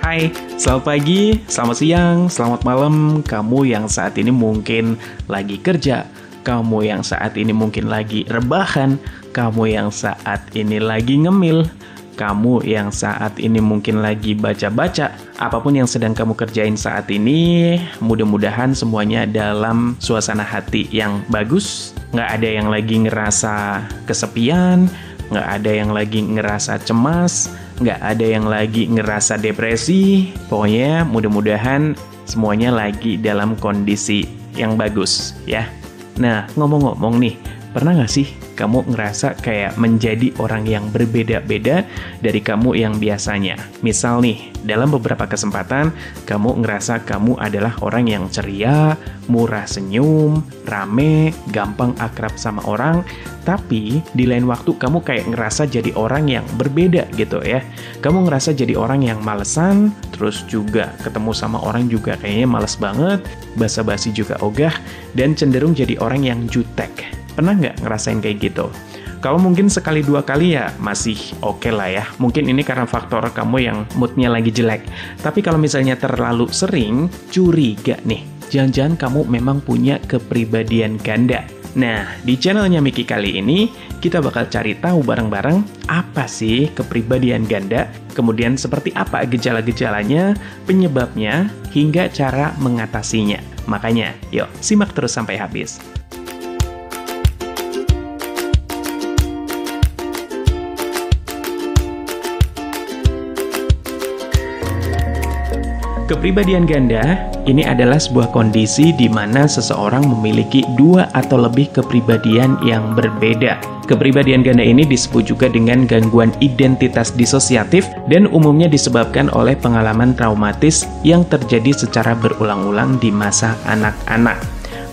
Hai, selamat pagi, selamat siang, selamat malam. Kamu yang saat ini mungkin lagi kerja, kamu yang saat ini mungkin lagi rebahan, kamu yang saat ini lagi ngemil, kamu yang saat ini mungkin lagi baca-baca. Apapun yang sedang kamu kerjain saat ini, mudah-mudahan semuanya dalam suasana hati yang bagus. Nggak ada yang lagi ngerasa kesepian, nggak ada yang lagi ngerasa cemas, nggak ada yang lagi ngerasa depresi. Pokoknya mudah-mudahan semuanya lagi dalam kondisi yang bagus ya. Nah, ngomong-ngomong nih, pernah nggak sih kamu ngerasa kayak menjadi orang yang berbeda-beda dari kamu yang biasanya? Misal nih, dalam beberapa kesempatan kamu ngerasa kamu adalah orang yang ceria, murah senyum, rame, gampang akrab sama orang, tapi di lain waktu kamu kayak ngerasa jadi orang yang berbeda gitu ya. Kamu ngerasa jadi orang yang malesan, terus juga ketemu sama orang juga kayaknya males banget, basa-basi juga ogah, dan cenderung jadi orang yang jutek. Pernah nggak ngerasain kayak gitu? Kalau mungkin sekali dua kali ya masih oke lah ya. Mungkin ini karena faktor kamu yang moodnya lagi jelek. Tapi kalau misalnya terlalu sering, curiga nih. Jangan-jangan kamu memang punya kepribadian ganda. Nah, di channelnya Miki kali ini, kita bakal cari tahu bareng-bareng apa sih kepribadian ganda, kemudian seperti apa gejala-gejalanya, penyebabnya, hingga cara mengatasinya. Makanya, yuk simak terus sampai habis. Kepribadian ganda ini adalah sebuah kondisi di mana seseorang memiliki dua atau lebih kepribadian yang berbeda. Kepribadian ganda ini disebut juga dengan gangguan identitas disosiatif dan umumnya disebabkan oleh pengalaman traumatis yang terjadi secara berulang-ulang di masa anak-anak.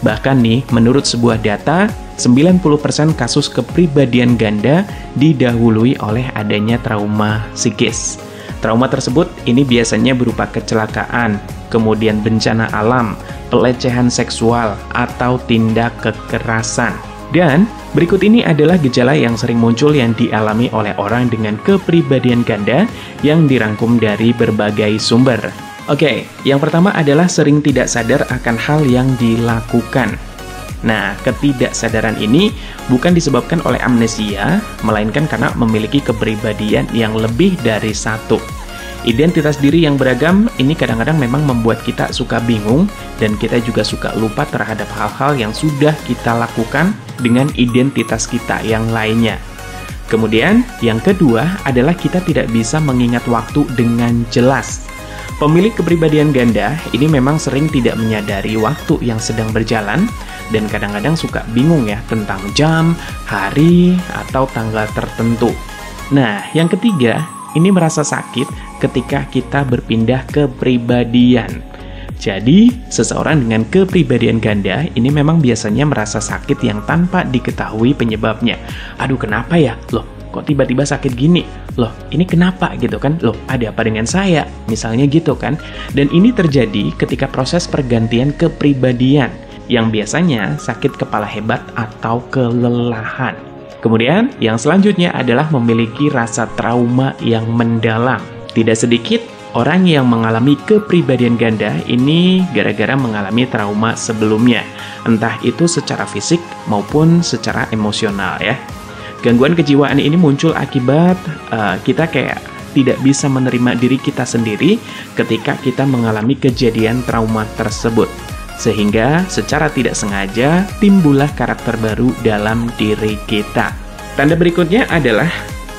Bahkan nih, menurut sebuah data, 90% kasus kepribadian ganda didahului oleh adanya trauma psikis. Trauma tersebut ini biasanya berupa kecelakaan, kemudian bencana alam, pelecehan seksual, atau tindak kekerasan. Dan berikut ini adalah gejala yang sering muncul yang dialami oleh orang dengan kepribadian ganda yang dirangkum dari berbagai sumber. Oke, yang pertama adalah sering tidak sadar akan hal yang dilakukan. Nah, ketidaksadaran ini bukan disebabkan oleh amnesia, melainkan karena memiliki kepribadian yang lebih dari satu. Identitas diri yang beragam ini kadang-kadang memang membuat kita suka bingung dan kita juga suka lupa terhadap hal-hal yang sudah kita lakukan dengan identitas kita yang lainnya. Kemudian, yang kedua adalah kita tidak bisa mengingat waktu dengan jelas. Pemilik kepribadian ganda ini memang sering tidak menyadari waktu yang sedang berjalan dan kadang-kadang suka bingung ya tentang jam, hari, atau tanggal tertentu. Nah, yang ketiga, ini merasa sakit ketika kita berpindah kepribadian. Jadi, seseorang dengan kepribadian ganda ini memang biasanya merasa sakit yang tanpa diketahui penyebabnya. Aduh, kenapa ya? Loh, kok tiba-tiba sakit gini? Loh, ini kenapa gitu kan? Loh, ada apa dengan saya? Misalnya gitu kan? Dan ini terjadi ketika proses pergantian kepribadian yang biasanya sakit kepala hebat atau kelelahan. Kemudian, yang selanjutnya adalah memiliki rasa trauma yang mendalam. Tidak sedikit orang yang mengalami kepribadian ganda ini gara-gara mengalami trauma sebelumnya, entah itu secara fisik maupun secara emosional ya. Gangguan kejiwaan ini muncul akibat kita kayak tidak bisa menerima diri kita sendiri ketika kita mengalami kejadian trauma tersebut. Sehingga secara tidak sengaja timbullah karakter baru dalam diri kita. Tanda berikutnya adalah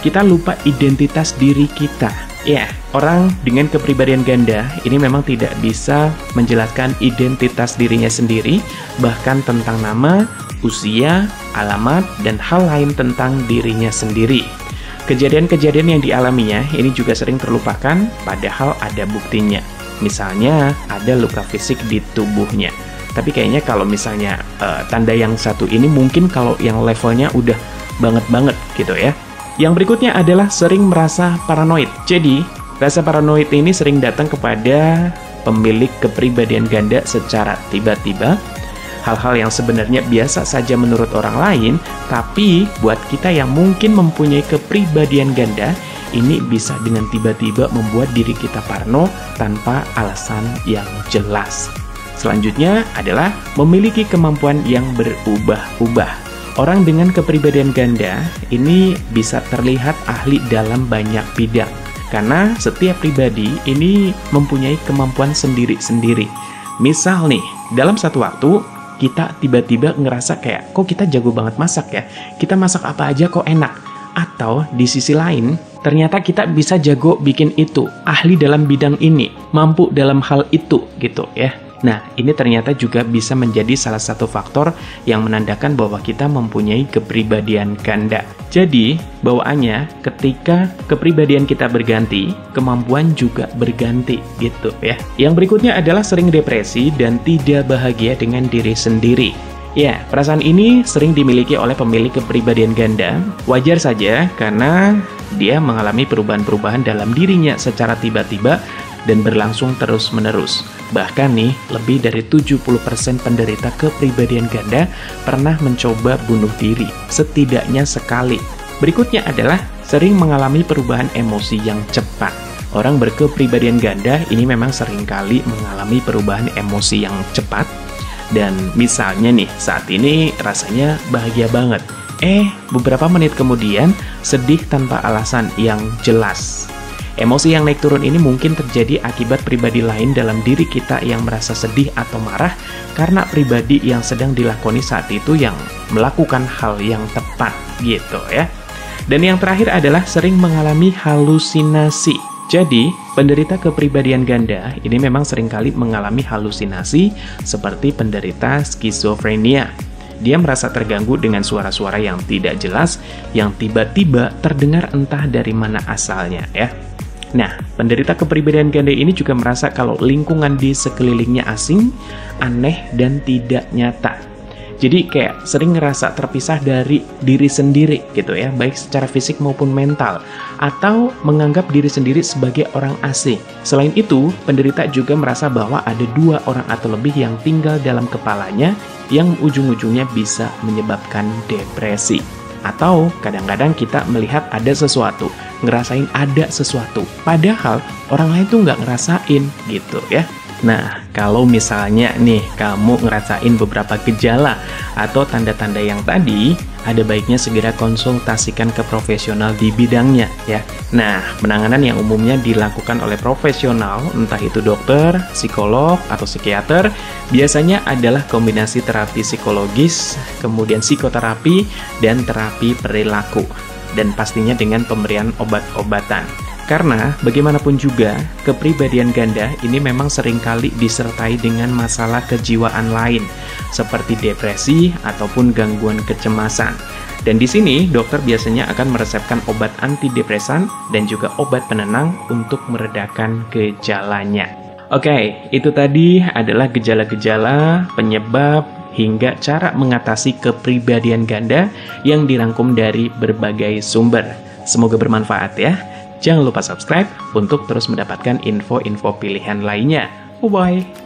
kita lupa identitas diri kita. Ya, orang dengan kepribadian ganda ini memang tidak bisa menjelaskan identitas dirinya sendiri, bahkan tentang nama, usia, alamat, dan hal lain tentang dirinya sendiri. Kejadian-kejadian yang dialaminya ini juga sering terlupakan, padahal ada buktinya. Misalnya, ada luka fisik di tubuhnya. Tapi kayaknya kalau misalnya tanda yang satu ini mungkin kalau yang levelnya udah banget-banget gitu ya. Yang berikutnya adalah sering merasa paranoid. Jadi, rasa paranoid ini sering datang kepada pemilik kepribadian ganda secara tiba-tiba. Hal-hal yang sebenarnya biasa saja menurut orang lain, tapi buat kita yang mungkin mempunyai kepribadian ganda, ini bisa dengan tiba-tiba membuat diri kita parno tanpa alasan yang jelas. Selanjutnya adalah memiliki kemampuan yang berubah-ubah. Orang dengan kepribadian ganda ini bisa terlihat ahli dalam banyak bidang, karena setiap pribadi ini mempunyai kemampuan sendiri-sendiri. Misal nih, dalam satu waktu kita tiba-tiba ngerasa kayak, kok kita jago banget masak ya? Kita masak apa aja kok enak. Atau di sisi lain, ternyata kita bisa jago bikin itu, ahli dalam bidang ini, mampu dalam hal itu gitu ya. Nah, ini ternyata juga bisa menjadi salah satu faktor yang menandakan bahwa kita mempunyai kepribadian ganda. Jadi, bawaannya ketika kepribadian kita berganti, kemampuan juga berganti gitu ya. Yang berikutnya adalah sering depresi dan tidak bahagia dengan diri sendiri. Ya, perasaan ini sering dimiliki oleh pemilik kepribadian ganda. Wajar saja karena dia mengalami perubahan-perubahan dalam dirinya secara tiba-tiba dan berlangsung terus-menerus. Bahkan nih, lebih dari 70% penderita kepribadian ganda pernah mencoba bunuh diri, setidaknya sekali. Berikutnya adalah sering mengalami perubahan emosi yang cepat. Orang berkepribadian ganda ini memang seringkali mengalami perubahan emosi yang cepat. Dan misalnya nih, saat ini rasanya bahagia banget. Beberapa menit kemudian sedih tanpa alasan yang jelas. Emosi yang naik turun ini mungkin terjadi akibat pribadi lain dalam diri kita yang merasa sedih atau marah karena pribadi yang sedang dilakoni saat itu yang melakukan hal yang tepat gitu ya. Dan yang terakhir adalah sering mengalami halusinasi. Jadi, penderita kepribadian ganda ini memang seringkali mengalami halusinasi seperti penderita skizofrenia. Dia merasa terganggu dengan suara-suara yang tidak jelas, yang tiba-tiba terdengar entah dari mana asalnya ya. Nah, penderita kepribadian ganda ini juga merasa kalau lingkungan di sekelilingnya asing, aneh, dan tidak nyata. Jadi kayak sering ngerasa terpisah dari diri sendiri gitu ya, baik secara fisik maupun mental, atau menganggap diri sendiri sebagai orang asing. Selain itu, penderita juga merasa bahwa ada 2 orang atau lebih yang tinggal dalam kepalanya yang ujung-ujungnya bisa menyebabkan depresi. Atau kadang-kadang kita melihat ada sesuatu, ngerasain ada sesuatu, padahal orang lain tuh nggak ngerasain gitu ya. Nah, kalau misalnya nih kamu ngerasain beberapa gejala atau tanda-tanda yang tadi, ada baiknya segera konsultasikan ke profesional di bidangnya ya. Nah, penanganan yang umumnya dilakukan oleh profesional, entah itu dokter, psikolog, atau psikiater, biasanya adalah kombinasi terapi psikologis, kemudian psikoterapi, dan terapi perilaku. Dan pastinya dengan pemberian obat-obatan. Karena bagaimanapun juga, kepribadian ganda ini memang seringkali disertai dengan masalah kejiwaan lain, seperti depresi ataupun gangguan kecemasan. Dan di sini, dokter biasanya akan meresepkan obat antidepresan dan juga obat penenang untuk meredakan gejalanya. Oke, itu tadi adalah gejala-gejala, penyebab, hingga cara mengatasi kepribadian ganda yang dirangkum dari berbagai sumber. Semoga bermanfaat ya. Jangan lupa subscribe untuk terus mendapatkan info-info pilihan lainnya. Bye-bye!